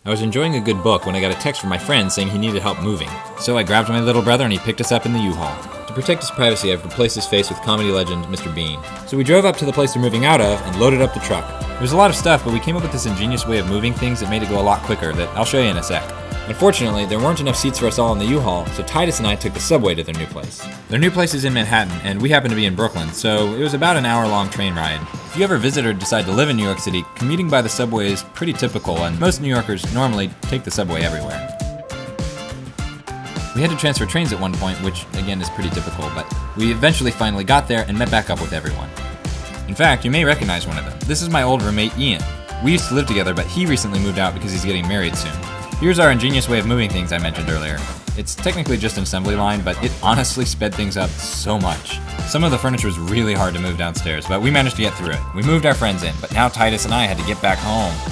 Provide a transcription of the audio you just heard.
I was enjoying a good book when I got a text from my friend saying he needed help moving. So I grabbed my little brother and he picked us up in the U-Haul. To protect his privacy, I've replaced his face with comedy legend Mr. Bean. So we drove up to the place they're moving out of and loaded up the truck. There's a lot of stuff, but we came up with this ingenious way of moving things that made it go a lot quicker that I'll show you in a sec. Unfortunately, there weren't enough seats for us all in the U-Haul, so Titus and I took the subway to their new place. Their new place is in Manhattan, and we happen to be in Brooklyn, so it was about an hour-long train ride. If you ever visit or decide to live in New York City, commuting by the subway is pretty typical, and most New Yorkers normally take the subway everywhere. We had to transfer trains at one point, which again is pretty typical, but we eventually finally got there and met back up with everyone. In fact, you may recognize one of them. This is my old roommate, Ian. We used to live together, but he recently moved out because he's getting married soon. Here's our ingenious way of moving things I mentioned earlier. It's technically just an assembly line, but it honestly sped things up so much. Some of the furniture was really hard to move downstairs, but we managed to get through it. We moved our friends in, but now Titus and I had to get back home.